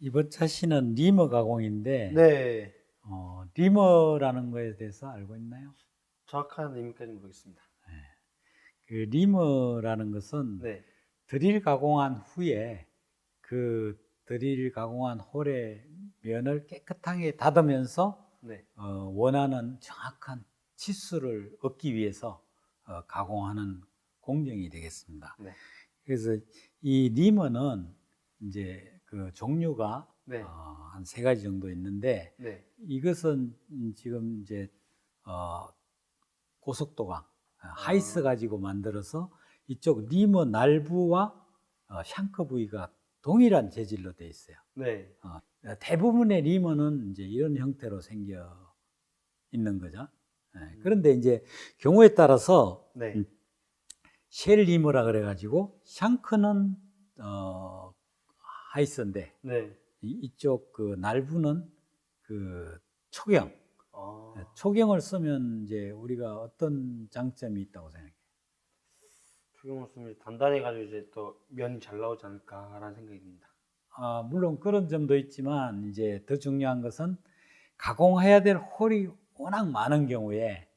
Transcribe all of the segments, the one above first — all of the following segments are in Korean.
이번 차시는 리머 가공인데, 네, 리머라는 거에 대해서 알고 있나요? 정확한 의미까지 모르겠습니다. 그 리머라는 것은 네, 드릴 가공한 후에 그 드릴 가공한 홀의 면을 깨끗하게 닫으면서 네, 원하는 정확한 치수를 얻기 위해서 가공하는 공정이 되겠습니다. 네, 그래서 이 리머는 이제 그 종류가 네, 한 세 가지 정도 있는데, 네, 이것은 지금 이제 고속도강 하이스 가지고 만들어서 이쪽 리머 날부와 샹크 부위가 동일한 재질로 되어 있어요. 네, 대부분의 리머는 이제 이런 형태로 생겨 있는 거죠. 그런데 이제 경우에 따라서 네, 쉘 리머라 그래가지고 샹크는 하이스인데 네. 이쪽 그 날부는 그 초경. 아, 초경을 쓰면 이제 우리가 어떤 장점이 있다고 생각해요? 조경을 쓰면 단단해가지고 이제 또 면이 잘 나오지 않을까라는 생각이 듭니다. 물론 그런 점도 있지만 이제 더 중요한 것은 가공해야 될 홀이 워낙 많은 경우에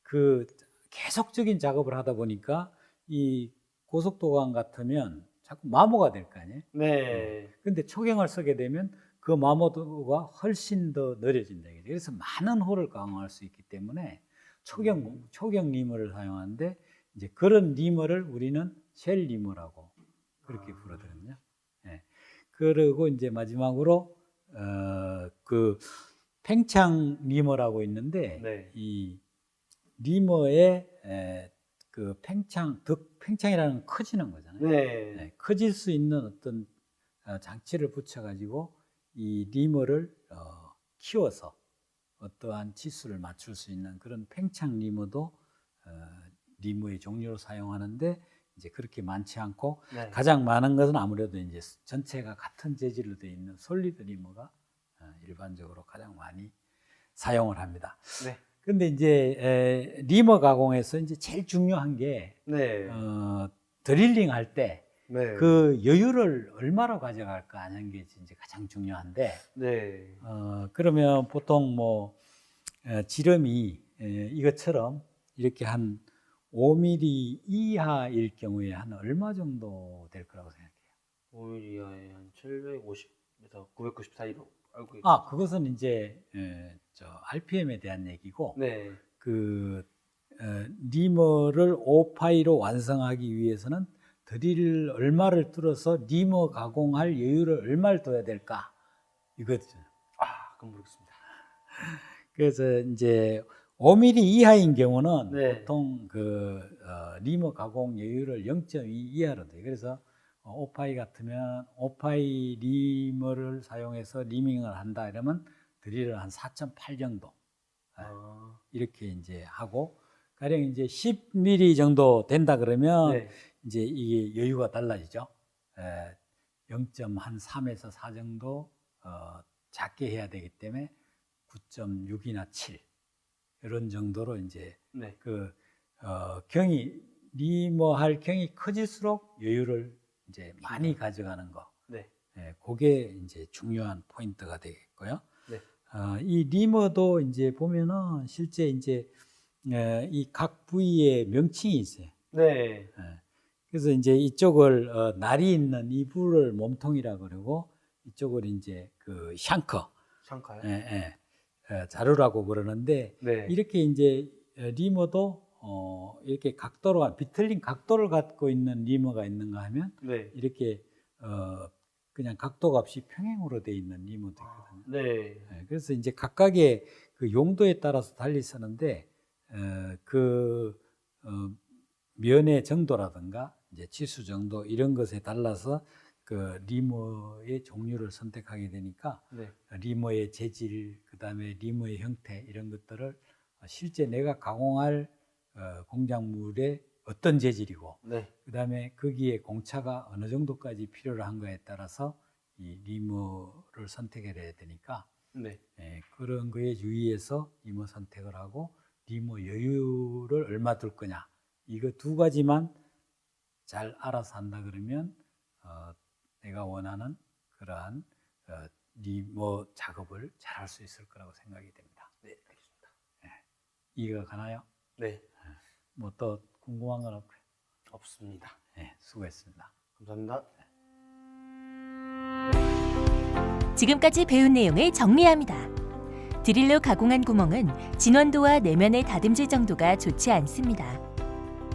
그 계속적인 작업을 하다 보니까 이 고속도관 같으면 자꾸 마모가 될 거 아니에요? 네, 근데 초경을 쓰게 되면 그 마모도가 훨씬 더 느려진다. 그래서 많은 홀을 가공할 수 있기 때문에 초경 리머를 사용하는데 이제 그런 리머를 우리는 쉘 리머라고 그렇게 부르거든요. 예. 그리고 이제 마지막으로 그 팽창 리머라고 있는데 네, 이 리머의 그 팽창이라는 건 커지는 거잖아요. 네, 네, 커질 수 있는 어떤 장치를 붙여가지고 이 리머를 키워서 어떠한 치수를 맞출 수 있는 그런 팽창 리머도 리머의 종류로 사용하는데 이제 그렇게 많지 않고 네, 가장 많은 것은 아무래도 이제 전체가 같은 재질로 되어 있는 솔리드 리머가 일반적으로 가장 많이 사용을 합니다. 네, 근데 이제 리머 가공에서 이제 제일 중요한 게 네, 드릴링 할 때 네, 그 여유를 얼마로 가져갈까 하는 게 이제 가장 중요한데 네, 그러면 보통 뭐 지름이 이것처럼 이렇게 한 5mm 이하일 경우에 한 얼마 정도 될 거라고 생각해요? 5mm에 한 750에서 990 사이로 알고 있습니다. 그것은 이제 RPM에 대한 얘기고 네, 그 리머를 5파이로 완성하기 위해서는 드릴 얼마를 뚫어서 리머 가공할 여유를 얼마를 둬야 될까 이거죠. 그건 모르겠습니다. 그래서 이제 5mm 이하인 경우는 네, 보통 그 리머 가공 여유를 0.2 이하로 돼요. 그래서 5파이 같으면 5파이 리머를 사용해서 리밍을 한다 이러면 드릴을 한 4.8 정도 이렇게 이제 하고 가령 이제 10mm 정도 된다 그러면 네, 이제 이게 여유가 달라지죠. 0.3에서 4 정도 작게 해야 되기 때문에 9.6이나 7 이런 정도로 이제 네, 그 경이 리머할 경이 커질수록 여유를 이제 많이 가져가는 거. 네, 그게 이제 중요한 포인트가 되겠고요. 네, 이 리머도 이제 보면은 실제 이제 이 각 부위에 명칭이 있어요. 네, 그래서 이제 이쪽을 날이 있는 이 부를 몸통이라 그러고 이쪽을 이제 그 샹커, 샹카요? 자루라고 그러는데 네, 이렇게 이제 리머도 이렇게 각도로 비틀린 각도를 갖고 있는 리머가 있는가 하면 네, 이렇게 그냥 각도가 없이 평행으로 돼 있는 리머도 있거든요. 네, 그래서 이제 각각의 그 용도에 따라서 달리 쓰는데 그 면의 정도라든가 이제 치수 정도 이런 것에 달라서 그 리머의 종류를 선택하게 되니까 네, 리머의 재질, 그다음에 리머의 형태 이런 것들을 실제 내가 가공할 공작물의 어떤 재질이고 네, 그다음에 거기에 공차가 어느 정도까지 필요로 한 거에 따라서 이 리머를 선택해야 되니까 네, 그런 거에 유의해서 리머 선택을 하고 리머 여유를 얼마 둘 거냐 이거 두 가지만 잘 알아서 한다 그러면 내가 원하는 그러한 리머 작업을 잘 할 수 있을 거라고 생각이 됩니다. 네, 알겠습니다. 이해가 가나요? 네, 뭐 또 궁금한 건 없고요. 없습니다. 네, 수고했습니다. 감사합니다. 지금까지 배운 내용을 정리합니다. 드릴로 가공한 구멍은 진원도와 내면의 다듬질 정도가 좋지 않습니다.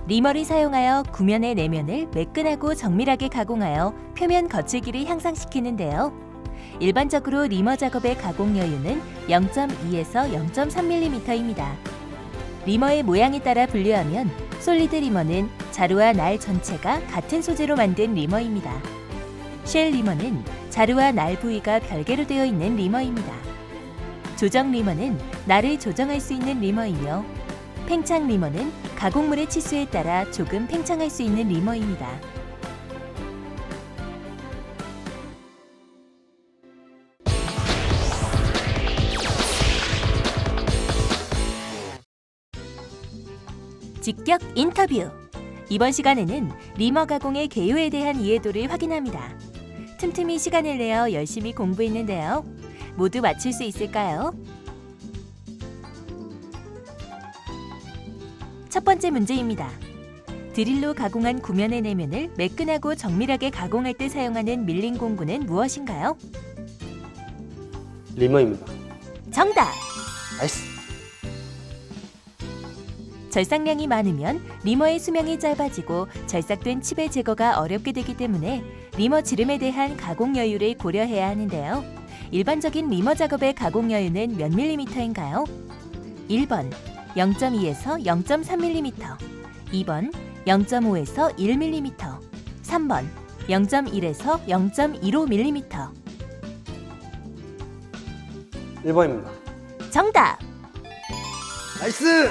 리머를 사용하여 구면의 내면을 매끈하고 정밀하게 가공하여 표면 거칠기를 향상시키는데요. 일반적으로 리머 작업의 가공 여유는 0.2에서 0.3mm입니다. 리머의 모양에 따라 분류하면 솔리드 리머는 자루와 날 전체가 같은 소재로 만든 리머입니다. 쉘 리머는 자루와 날 부위가 별개로 되어 있는 리머입니다. 조정 리머는 날을 조정할 수 있는 리머이며 팽창 리머는 가공물의 치수에 따라 조금 팽창할 수 있는 리머입니다. 직격 인터뷰. 이번 시간에는 리머 가공의 개요에 대한 이해도를 확인합니다. 틈틈이 시간을 내어 열심히 공부했는데요. 모두 맞출 수 있을까요? 첫 번째 문제입니다. 드릴로 가공한 구면의 내면을 매끈하고 정밀하게 가공할 때 사용하는 밀링 공구는 무엇인가요? 리머입니다. 정답! 나이스. 절삭량이 많으면 리머의 수명이 짧아지고 절삭된 칩의 제거가 어렵게 되기 때문에 리머 지름에 대한 가공 여유를 고려해야 하는데요. 일반적인 리머 작업의 가공 여유는 몇 밀리미터인가요? 1번 0.2에서 0.3mm, 2번 0.5에서 1mm, 3번 0.1에서 0.15mm. 1번입니다. 정답! 나이스!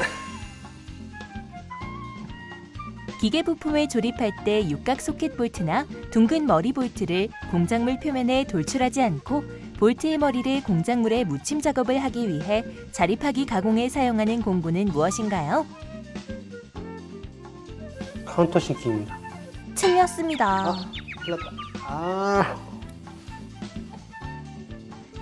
기계 부품을 조립할 때 육각 소켓 볼트나 둥근 머리 볼트를 공작물 표면에 돌출하지 않고 볼트의 머리를 공작물에 묻힘 작업을 하기 위해 자립하기 가공에 사용하는 공구는 무엇인가요? 카운터 싱킹입니다. 틀렸습니다. 큰일 났다.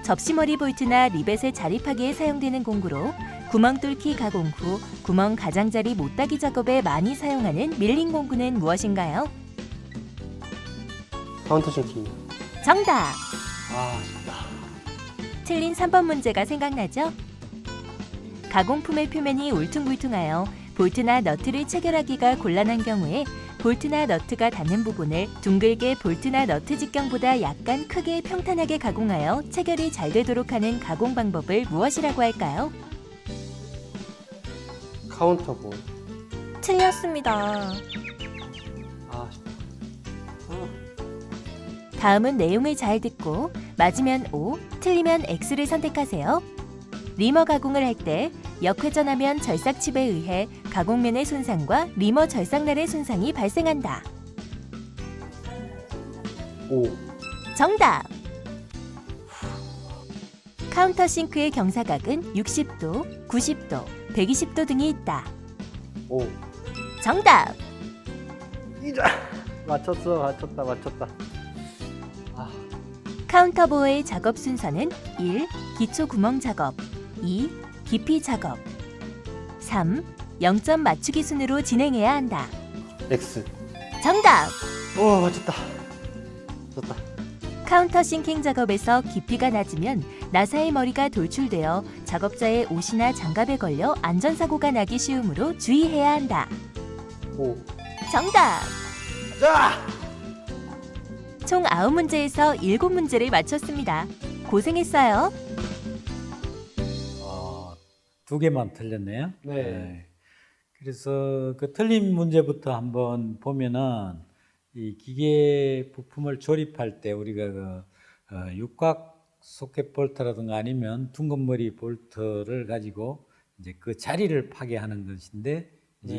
접시머리 볼트나 리벳을 자립하기에 사용되는 공구로 구멍 뚫기 가공 후 구멍 가장자리 못따기 작업에 많이 사용하는 밀링 공구는 무엇인가요? 카운터 싱킹입니다. 정답! 쉽다. 틀린 3번 문제가 생각나죠? 가공품의 표면이 울퉁불퉁하여 볼트나 너트를 체결하기가 곤란한 경우에 볼트나 너트가 닿는 부분을 둥글게 볼트나 너트 직경보다 약간 크게 평탄하게 가공하여 체결이 잘 되도록 하는 가공 방법을 무엇이라고 할까요? 카운터 볼. 틀렸습니다. 쉽다. 다음은 내용을 잘 듣고 맞으면 O, 틀리면 X를 선택하세요. 리머 가공을 할 때 역회전하면 절삭칩에 의해 가공면의 손상과 리머 절삭날의 손상이 발생한다. 5. 정답! 카운터 싱크의 경사각은 60도, 90도, 120도 등이 있다. 5. 정답! 맞췄다. 카운터 보어의 작업 순서는 1. 기초 구멍 작업, 2. 깊이 작업, 3. 0점 맞추기 순으로 진행해야 한다. X. 정답! 맞췄다. 카운터 싱킹 작업에서 깊이가 낮으면 나사의 머리가 돌출되어 작업자의 옷이나 장갑에 걸려 안전사고가 나기 쉬우므로 주의해야 한다. 5. 정답! 자! 총 9문제에서 7문제를 맞췄습니다. 고생했어요. 2개만 틀렸네요. 네. 그래서 그 틀린 문제부터 한번 보면은 이 기계 부품을 조립할 때 우리가 육각 소켓 볼트라든가 아니면 둥근 머리 볼트를 가지고 이제 그 자리를 파괴하는 것인데 이제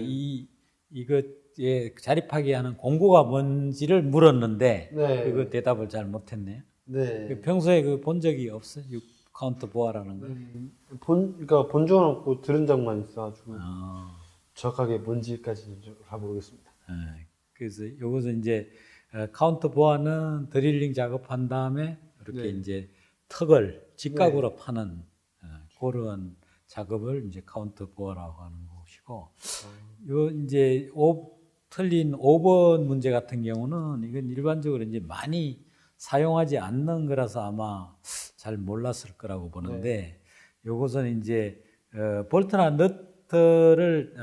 이것에 자리 파괴하는 공구가 뭔지를 물었는데 그거 대답을 잘 못했네요. 네. 평소에 그 본 적이 없어요? 카운터 보아라는 거. 그러니까 본 적은 없고 들은 적만 있어가지고 정확하게 뭔지까지는 잘 모르겠습니다. 그래서 이것은 이제 카운터 보아는 드릴링 작업한 다음에 그렇게 네. 이제 턱을 직각으로 파는 그런 작업을 이제 카운터 보어라고 하는 것이고, 요 이제 틀린 5번 문제 같은 경우는 이건 일반적으로 이제 많이 사용하지 않는 거라서 아마 잘 몰랐을 거라고 보는데, 요것은 이제 볼트나 너트를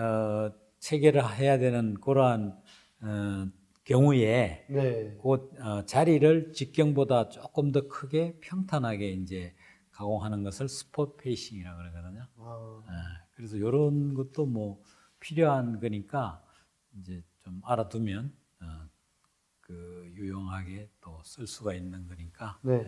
체결을 해야 되는 그러한 경우에 네. 그 자리를 직경보다 조금 더 크게 평탄하게 이제 가공하는 것을 스포 페이싱이라고 그러거든요. 그래서 이런 것도 뭐 필요한 거니까 이제 좀 알아두면 그 유용하게 또 쓸 수가 있는 거니까. 네.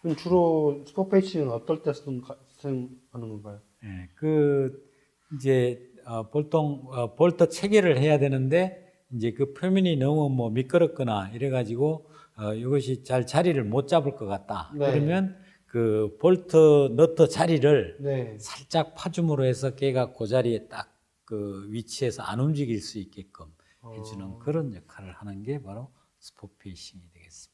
그럼 주로 스포페이싱은 어떨 때 사용하는 건가요? 예, 그 이제 보통 볼트 체결을 해야 되는데 이제 그 표면이 너무 뭐 미끄럽거나 이래가지고 이것이 잘 자리를 못 잡을 것 같다. 네. 그러면 그 볼트 너트 자리를 네. 살짝 파줌으로 해서 걔가 그 자리에 딱 그 위치에서 안 움직일 수 있게끔 해주는 그런 역할을 하는 게 바로 스포페이싱이 되겠습니다.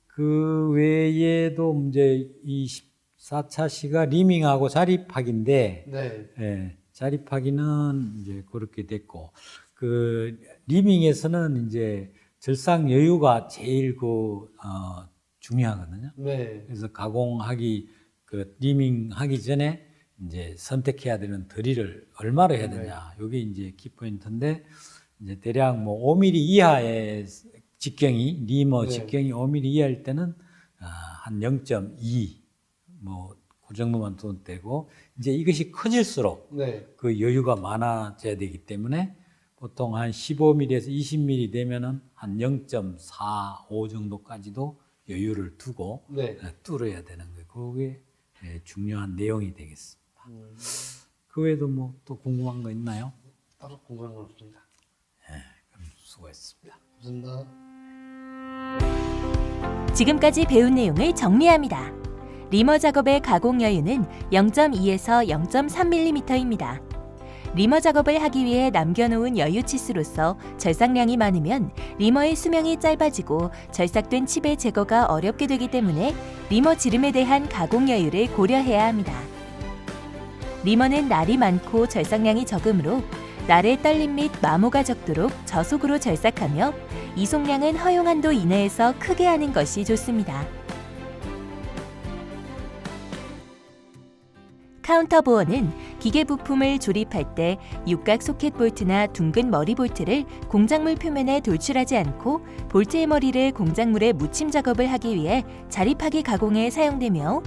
그 외에도 이제 이 14차 시가 리밍하고 자립하기인데, 네. 예, 자립하기는 이제 그렇게 됐고, 그 리밍에서는 이제 절상 여유가 제일 중요하거든요. 네. 그래서 가공하기 리밍하기 전에 이제 선택해야 되는 드릴을 얼마로 해야 되냐. 이게 이제 키포인트인데, 이제 대략 뭐 5mm 이하의 직경이 리머 직경이 5mm 이하일 때는 한 0.2 뭐 그 정도만 둬도 되고, 이제 이것이 커질수록 네. 그 여유가 많아져야 되기 때문에 보통 한 15mm에서 20mm 되면은 한 0.45 정도까지도 여유를 두고 네. 뚫어야 되는 거예요. 그게 중요한 내용이 되겠습니다. 그 외에도 뭐 또 궁금한 거 있나요? 따로 궁금한 건 없습니다. 그럼 수고했습니다. 감사합니다. 지금까지 배운 내용을 정리합니다. 리머 작업의 가공 여유는 0.2에서 0.3mm입니다. 리머 작업을 하기 위해 남겨놓은 여유 치수로서 절삭량이 많으면 리머의 수명이 짧아지고 절삭된 칩의 제거가 어렵게 되기 때문에 리머 지름에 대한 가공 여유를 고려해야 합니다. 리머는 날이 많고 절삭량이 적으므로 날의 떨림 및 마모가 적도록 저속으로 절삭하며 이송량은 허용 한도 이내에서 크게 하는 것이 좋습니다. 카운터 보어는 기계 부품을 조립할 때 육각 소켓 볼트나 둥근 머리 볼트를 공작물 표면에 돌출하지 않고 볼트의 머리를 공작물에 묻힘 작업을 하기 위해 자립하기 가공에 사용되며,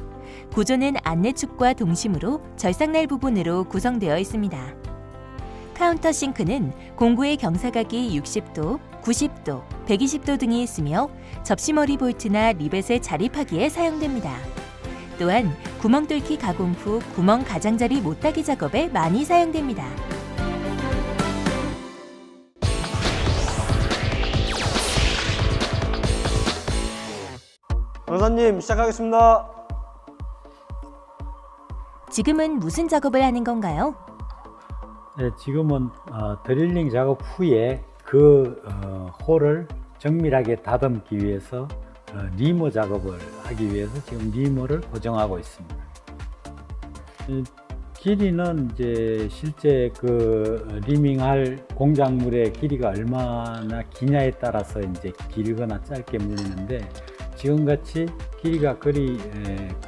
구조는 안내축과 동심으로 절삭날 부분으로 구성되어 있습니다. 카운터 싱크는 공구의 경사각이 60도, 90도, 120도 등이 있으며 접시머리 볼트나 리벳의 자립하기에 사용됩니다. 또한 구멍 뚫기 가공 후 구멍 가장자리 못따기 작업에 많이 사용됩니다. 강사님 시작하겠습니다. 지금은 무슨 작업을 하는 건가요? 네, 지금은 드릴링 작업 후에 그 홀을 정밀하게 다듬기 위해서 리머 작업을 하기 위해서 지금 리머를 고정하고 있습니다. 길이는 이제 실제 그 리밍할 공작물의 길이가 얼마나 기냐에 따라서 이제 길거나 짧게 물리는데, 지금같이 길이가 그리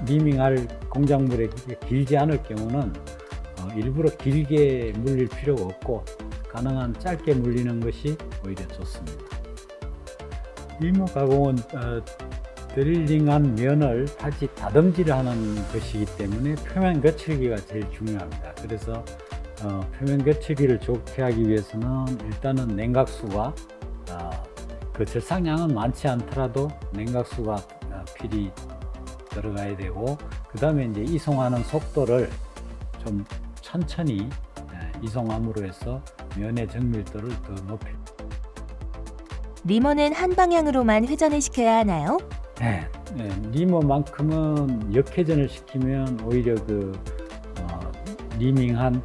리밍할 공작물의 길이가 길지 않을 경우는 일부러 길게 물릴 필요가 없고 가능한 짧게 물리는 것이 오히려 좋습니다. 리머 가공은 드릴링한 면을 다시 다듬질을 하는 것이기 때문에 표면 거칠기가 제일 중요합니다. 그래서 표면 거칠기를 좋게 하기 위해서는 일단은 냉각수가 그 절삭량은 많지 않더라도 냉각수가 필히 들어가야 되고, 그 다음에 이제 이송하는 속도를 좀 천천히 이송함으로 해서 면의 정밀도를 더 높일. 리머는 한 방향으로만 회전을 시켜야 하나요? 네, 리머만큼은 역회전을 시키면 오히려 리밍한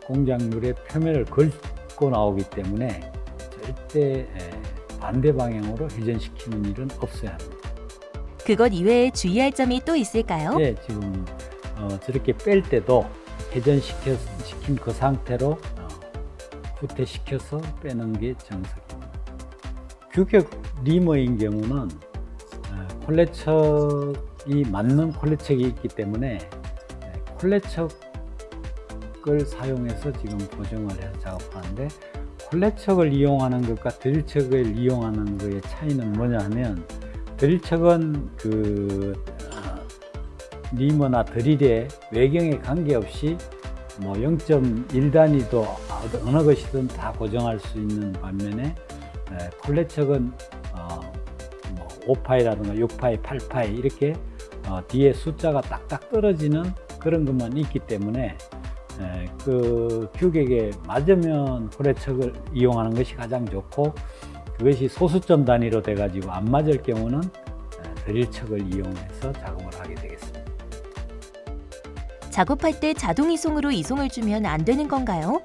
공작물의 표면을 긁고 나오기 때문에 절대 반대 방향으로 회전시키는 일은 없어야 합니다. 그것 이외에 주의할 점이 또 있을까요? 네, 지금 저렇게 뺄 때도 회전시킨 그 상태로 후퇴시켜서 빼는 게 정석입니다. 규격 리머인 경우는 콜레척이 맞는 콜레척이 있기 때문에 콜레척을 사용해서 지금 보정을 해서 작업하는데, 콜레척을 이용하는 것과 드릴척을 이용하는 것의 차이는 뭐냐 하면, 드릴척은 리머나 드릴의 외경에 관계없이 뭐 0.1단위도 어느 것이든 다 고정할 수 있는 반면에, 콜레척은 뭐 5파이라든가 6파이, 8파이 이렇게 뒤에 숫자가 딱딱 떨어지는 그런 것만 있기 때문에 그 규격에 맞으면 콜레척을 이용하는 것이 가장 좋고, 그것이 소수점 단위로 돼 가지고 안 맞을 경우는 드릴척을 이용해서 작업을 하게 되겠습니다. 작업할 때 자동 이송으로 이송을 주면 안 되는 건가요?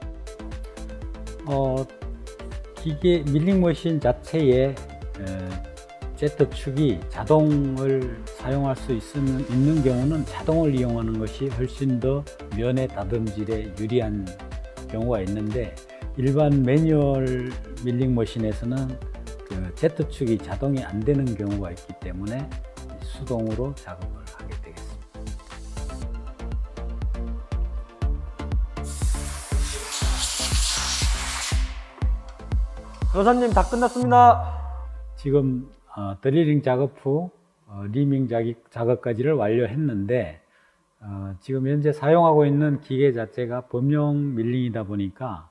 기계 밀링머신 자체에 Z축이 자동을 사용할 수 있는 경우는 자동을 이용하는 것이 훨씬 더 면의 다듬질에 유리한 경우가 있는데, 일반 매뉴얼 밀링머신에서는 그 Z축이 자동이 안 되는 경우가 있기 때문에 수동으로 작업을 하게 되겠습니다. 여사님 다 끝났습니다. 지금 드릴링 작업 후 리밍 작업까지를 완료했는데, 지금 현재 사용하고 있는 기계 자체가 범용 밀링이다 보니까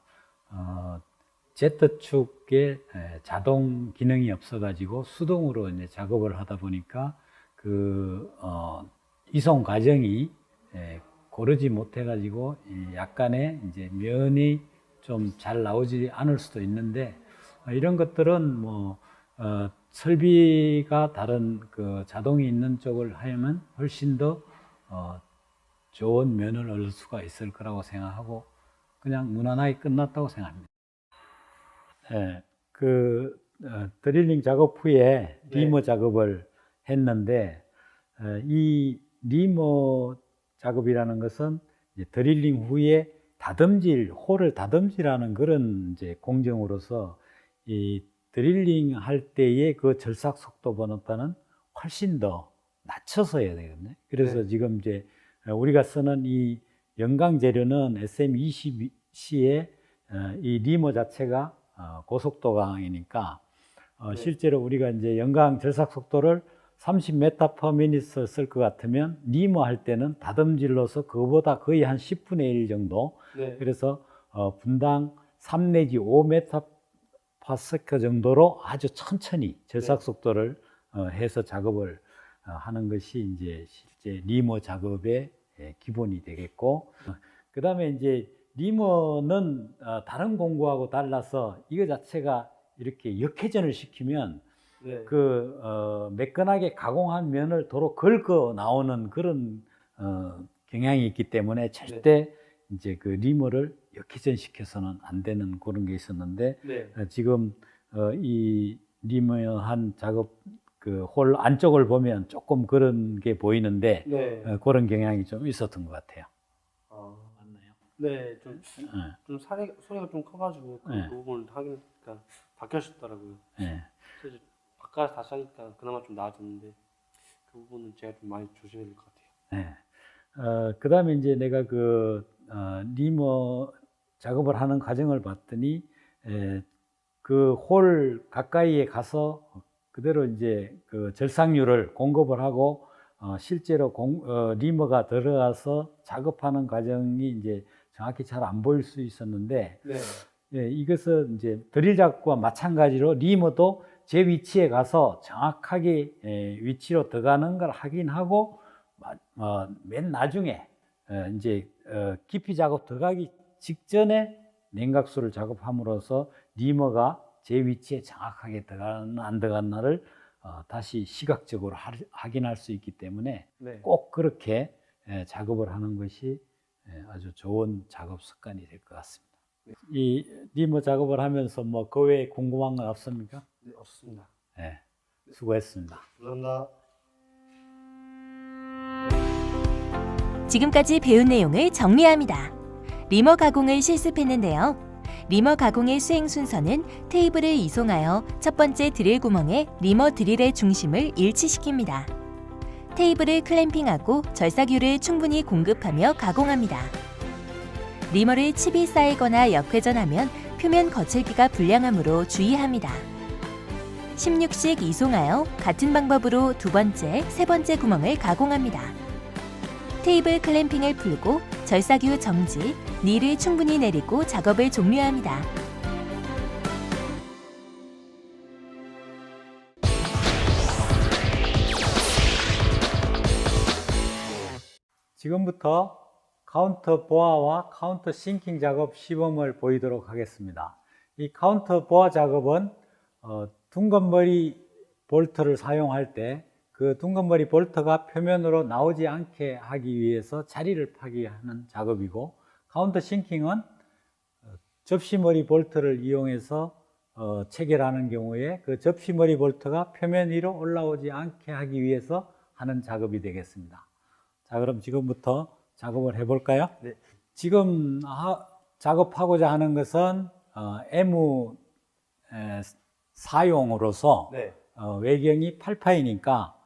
Z축에 자동 기능이 없어가지고 수동으로 이제 작업을 하다 보니까 그 이송 과정이 고르지 못해가지고 약간의 이제 면이 좀 잘 나오지 않을 수도 있는데, 이런 것들은 뭐 설비가 다른 그 자동이 있는 쪽을 하면 훨씬 더 좋은 면을 얻을 수가 있을 거라고 생각하고 그냥 무난하게 끝났다고 생각합니다. 드릴링 작업 후에 리머 작업을 했는데, 이 리머 작업이라는 것은 이제 드릴링 후에 홀을 다듬질하는 그런 이제 공정으로서 이 드릴링 할 때의 그 절삭 속도보다는 훨씬 더 낮춰서 해야 되거든요. 그래서 지금 이제 우리가 쓰는 이 연강 재료는 SM20C의 이 리머 자체가 고속도 강이니까 실제로 우리가 이제 연강 절삭 속도를 30m/min 쓸 것 같으면 리머 할 때는 다듬질로서 그거보다 거의 한 10분의 1 정도. 그래서 분당 3 내지 5m/s 정도로 아주 천천히 절삭 속도를 해서 작업을 하는 것이 이제 실제 리머 작업의 기본이 되겠고, 그 다음에 이제 리머는 다른 공구하고 달라서 이거 자체가 이렇게 역회전을 시키면 매끈하게 가공한 면을 도로 긁어 나오는 그런 경향이 있기 때문에 절대 이제 그 리머를 역회전 시켜서는 안 되는 그런 게 있었는데, 지금 이 리머한 작업 그 홀 안쪽을 보면 조금 그런 게 보이는데 그런 경향이 좀 있었던 것 같아요. 맞나요? 네, 좀 소리가 좀 커가지고 그 부분을 그러니까 바뀌었더라고요. 그래서 바꿔서 다시 하니까 그나마 좀 나아졌는데, 그 부분은 제가 좀 많이 조심해야 될 것 같아요. 그 다음에 이제 내가 리머 작업을 하는 과정을 봤더니, 그 홀 가까이에 가서 그대로 이제 그 절삭률을 공급을 하고, 실제로 리머가 들어가서 작업하는 과정이 이제 정확히 잘 안 보일 수 있었는데, 이것은 이제 드릴 작업과 마찬가지로 리머도 제 위치에 가서 정확하게 위치로 들어가는 걸 확인하고, 맨 나중에 이제 깊이 작업 들어가기 직전에 냉각수를 작업함으로써 리머가 제 위치에 정확하게 들어가나 안 들어갔나를 다시 시각적으로 확인할 수 있기 때문에 꼭 그렇게 작업을 하는 것이 아주 좋은 작업 습관이 될 것 같습니다. 이 리머 작업을 하면서 뭐 그 외에 궁금한 건 없습니까? 네, 없습니다. 수고했습니다. 감사합니다. 지금까지 배운 내용을 정리합니다. 리머 가공을 실습했는데요. 리머 가공의 수행 순서는 테이블을 이송하여 첫 번째 드릴 구멍에 리머 드릴의 중심을 일치시킵니다. 테이블을 클램핑하고 절삭유를 충분히 공급하며 가공합니다. 리머를 칩이 쌓이거나 역회전하면 표면 거칠기가 불량하므로 주의합니다. 16씩 이송하여 같은 방법으로 두 번째, 세 번째 구멍을 가공합니다. 테이블 클램핑을 풀고 절삭유 정지, 닐을 충분히 내리고 작업을 종료합니다. 지금부터 카운터 보아와 카운터 싱킹 작업 시범을 보이도록 하겠습니다. 이 카운터 보아 작업은 둥근머리 볼트를 사용할 때 그 둥근머리 볼트가 표면으로 나오지 않게 하기 위해서 자리를 파기하는 작업이고, 카운터 싱킹은 접시머리 볼트를 이용해서 체결하는 경우에 그 접시머리 볼트가 표면 위로 올라오지 않게 하기 위해서 하는 작업이 되겠습니다. 자, 그럼 지금부터 작업을 해볼까요? 네. 지금 작업하고자 하는 것은 M4용으로서 네. 외경이 8파이니까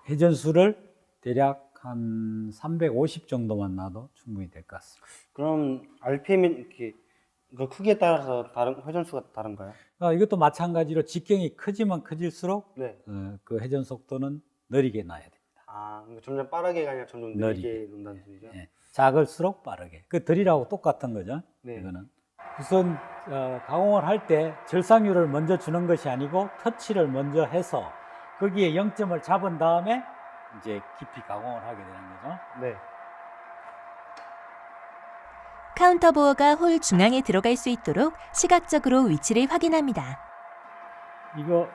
회전수를 대략 한 350 정도만 놔도 충분히 될 것 같습니다. 그럼 RPM이 이렇게 그 크기에 따라서 다른 회전수가 다른가요? 이것도 마찬가지로 직경이 크지만 커질수록 네. 그 회전 속도는 느리게 놔야 됩니다. 아, 그러니까 점점 빠르게가 아니라 점점 느리게 놓는다는 소리죠? 예, 작을수록 빠르게. 그 드릴하고 똑같은 거죠. 네. 이거는 우선 가공을 할 때 절삭유를 먼저 주는 것이 아니고 터치를 먼저 해서 거기에 0점을 잡은 다음에 이제 깊이 가공을 하게 되는 거죠. 네. 카운터 보어가 홀 중앙에 들어갈 수 있도록 시각적으로 위치를 확인합니다. 이거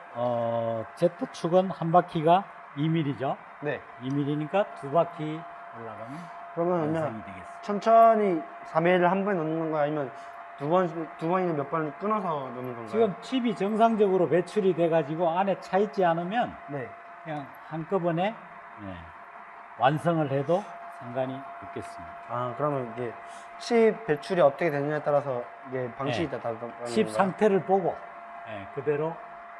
Z축은 한 바퀴가 2mm죠. 네. 2mm니까 두 바퀴 올라가면 그러면 완성이 되겠습니다. 천천히 3회를 한 번에 넣는 건가요? 아니면 두 번이나 몇 번을 끊어서 넣는 건가요? 지금 칩이 정상적으로 배출이 돼가지고 안에 차 있지 않으면 네. 그냥 한꺼번에 완성을 해도 상관이 없겠습니다. 아, 그러면 이게 칩 배출이 어떻게 되느냐에 따라서 이게 방식이 네. 다 다르다는 칩 건가요? 상태를 보고 그대로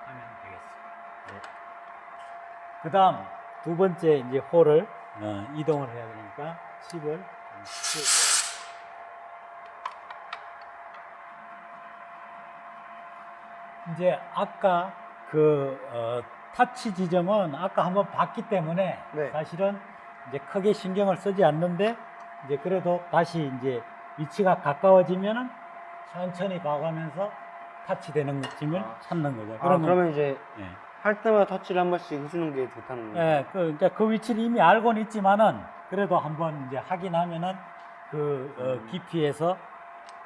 하면 되겠습니다. 그 다음 두 번째 이제 홀을 이동을 해야 되니까 칩을 좀 치우고. 이제 아까 그 타치 지점은 아까 한번 봤기 때문에 네. 사실은 이제 크게 신경을 쓰지 않는데, 이제 그래도 다시 이제 위치가 가까워지면은 천천히 봐가면서 타치되는 점을 찾는 거죠. 그러면 이제 예. 할 때마다 터치를 한 번씩 해주는 게 좋다는 거예요? 예, 그러니까 그 위치를 이미 알고는 있지만은 그래도 한번 이제 확인하면은 그 깊이에서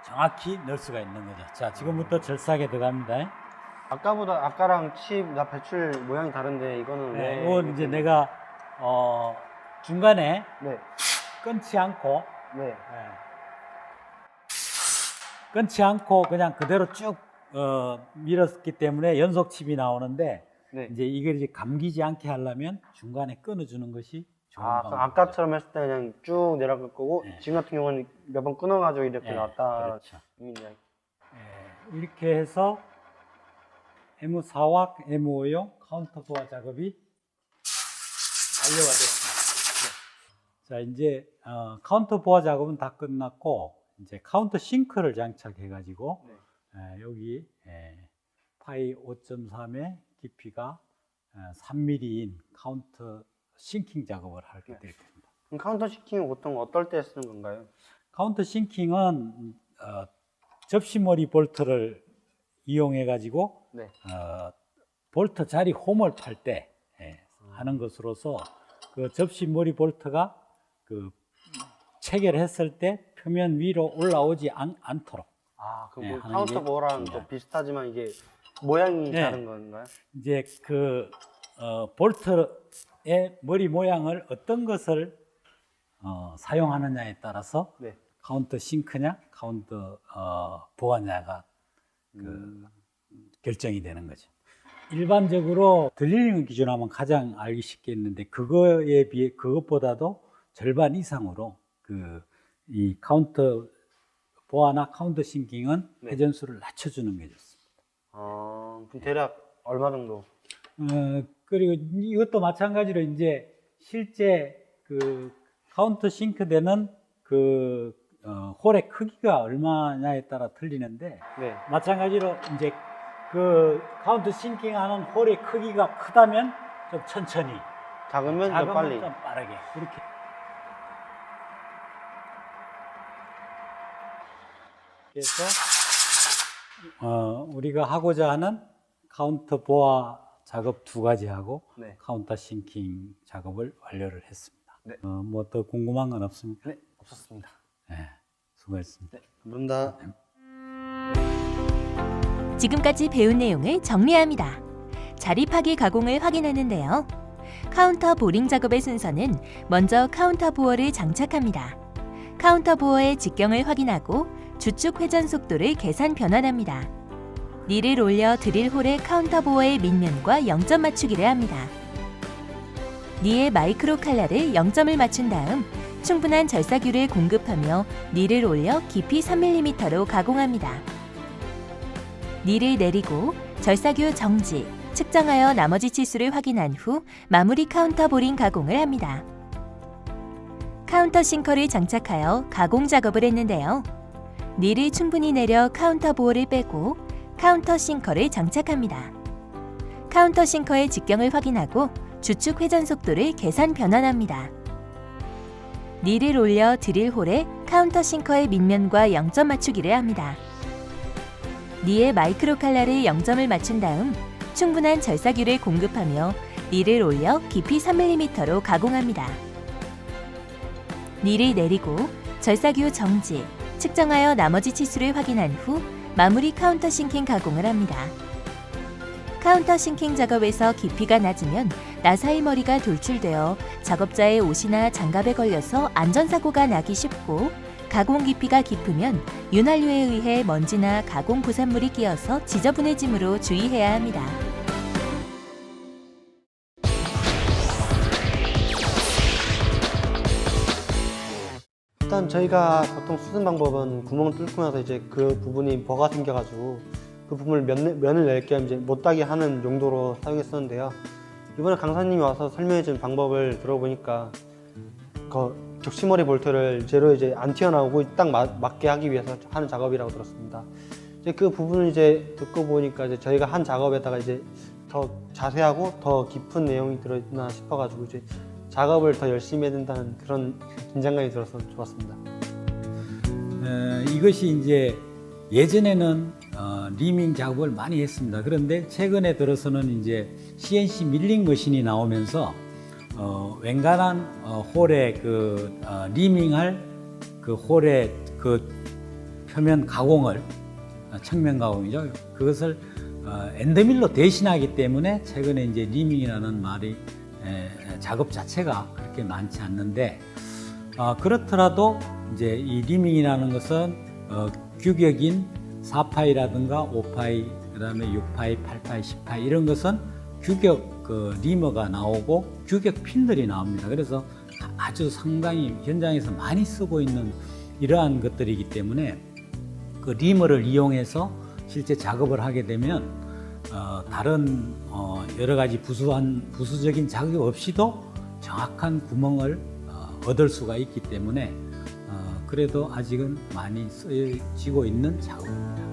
정확히 넣을 수가 있는 거죠. 자, 지금부터 절삭에 들어갑니다. 아까랑 칩 배출 모양이 다른데 이거는 왜? 이건 이제 내가 중간에 네. 끊지 않고 네. 끊지 않고 그냥 그대로 쭉 밀었기 때문에 연속 칩이 나오는데, 네. 이제 이걸 이제 감기지 않게 하려면 중간에 끊어주는 것이 좋은 방법이죠. 아까처럼 했을 때 그냥 쭉 내려갈 거고 네. 지금 같은 경우는 몇 번 끊어가지고 이렇게 네, 나왔다. 그렇죠. 의미냐. 이렇게 해서 M4와 M5용 카운터 보아 작업이 완료가 됐습니다. 자, 이제 카운터 보아 작업은 다 끝났고, 이제 카운터 싱크를 장착해 가지고 여기 파이 5.3의 깊이가 3mm인 카운터 싱킹 작업을 하게 될 겁니다. 그럼 카운터 싱킹은 보통 어떨 때 쓰는 건가요? 카운터 싱킹은 접시머리 볼트를 이용해 가지고 네. 볼트 자리 홈을 팔 때 하는 것으로서, 그 접시머리 볼트가 그 체결했을 때 표면 위로 올라오지 않도록. 그럼 네, 뭐 하는 카운터 게 보어랑 중요해요. 또 비슷하지만 이게 모양이 네. 다른 건가요? 이제 그 볼트의 머리 모양을 어떤 것을 사용하느냐에 따라서 네. 카운터 싱크냐 카운터 보아냐가 결정이 되는 거죠. 일반적으로 드릴링을 기준으로 하면 가장 알기 쉽겠는데, 그것보다도 절반 이상으로 이 카운터 보아나 카운터 싱킹은 네. 회전수를 낮춰주는 게 좋습니다. 그럼 대략 얼마 정도? 그리고 이것도 마찬가지로 이제 실제 카운터 싱크대는 홀의 크기가 얼마냐에 따라 틀리는데 네. 마찬가지로 이제 카운터 싱킹하는 홀의 크기가 크다면 좀 천천히, 작으면 더 작으면 빨리. 좀 빠르게 그렇게. 그래서 우리가 하고자 하는 카운터 보아 작업 2가지 하고 네. 카운터 싱킹 작업을 완료를 했습니다. 네. 뭐 더 궁금한 건 없습니까? 네, 없었습니다. 네, 수고했습니다. 네, 감사합니다. 지금까지 배운 내용을 정리합니다. 자립하기 가공을 확인하는데요. 카운터 보링 작업의 순서는 먼저 카운터 보어를 장착합니다. 카운터 보어의 직경을 확인하고 주축 회전 속도를 계산 변환합니다. 닐을 올려 드릴 홀의 카운터 보어의 밑면과 0점 맞추기를 합니다. 니의 마이크로 칼날에 0점을 맞춘 다음 충분한 절사규를 공급하며 닐을 올려 깊이 3mm로 가공합니다. 닐을 내리고 절사규 정지, 측정하여 나머지 치수를 확인한 후 마무리 카운터 보링 가공을 합니다. 카운터 싱커를 장착하여 가공 작업을 했는데요. 닐을 충분히 내려 카운터 보어를 빼고 카운터 싱커를 장착합니다. 카운터 싱커의 직경을 확인하고 주축 회전 속도를 계산 변환합니다. 닐을 올려 드릴 홀에 카운터 싱커의 밑면과 0점 맞추기를 합니다. 니의 마이크로 칼날에 0점을 맞춘 다음 충분한 절사규를 공급하며 닐을 올려 깊이 3mm로 가공합니다. 닐을 내리고 절사규 정지, 측정하여 나머지 치수를 확인한 후 마무리 카운터 싱킹 가공을 합니다. 카운터 싱킹 작업에서 깊이가 낮으면 나사의 머리가 돌출되어 작업자의 옷이나 장갑에 걸려서 안전사고가 나기 쉽고 가공 깊이가 깊으면 윤활유에 의해 먼지나 가공 부산물이 끼어서 지저분해지므로 주의해야 합니다. 일단 저희가 보통 쓰는 방법은 구멍을 뚫고 나서 이제 그 부분이 버가 생겨가지고 그 부분을 면을 낼 겸 이제 못따게 하는 용도로 사용했었는데요. 이번에 강사님이 와서 설명해준 방법을 들어보니까 그 적시머리 볼트를 제로 이제 안 튀어나오고 딱 맞게 하기 위해서 하는 작업이라고 들었습니다. 이제 그 부분을 이제 듣고 보니까 이제 저희가 한 작업에다가 이제 더 자세하고 더 깊은 내용이 들어있나 싶어가지고 이제 작업을 더 열심히 해야 된다는 그런 긴장감이 들어서 좋았습니다. 이것이 이제 예전에는 리밍 작업을 많이 했습니다. 그런데 최근에 들어서는 이제 CNC 밀링 머신이 나오면서 웬간한 홀에 리밍할 그 홀의 그 표면 가공을 측면 가공이죠. 그것을 엔드밀로 대신하기 때문에 최근에 이제 리밍이라는 말이 작업 자체가 그렇게 많지 않는데 그렇더라도 이제 이 리밍이라는 것은 규격인 4파이라든가 5파이, 그다음에 6파이, 8파이, 10파이 이런 것은 규격 리머가 나오고 규격 핀들이 나옵니다. 그래서 아주 상당히 현장에서 많이 쓰고 있는 이러한 것들이기 때문에 그 리머를 이용해서 실제 작업을 하게 되면 다른 여러 가지 부수적인 작업 없이도 정확한 구멍을 얻을 수가 있기 때문에 그래도 아직은 많이 쓰여지고 있는 작업입니다.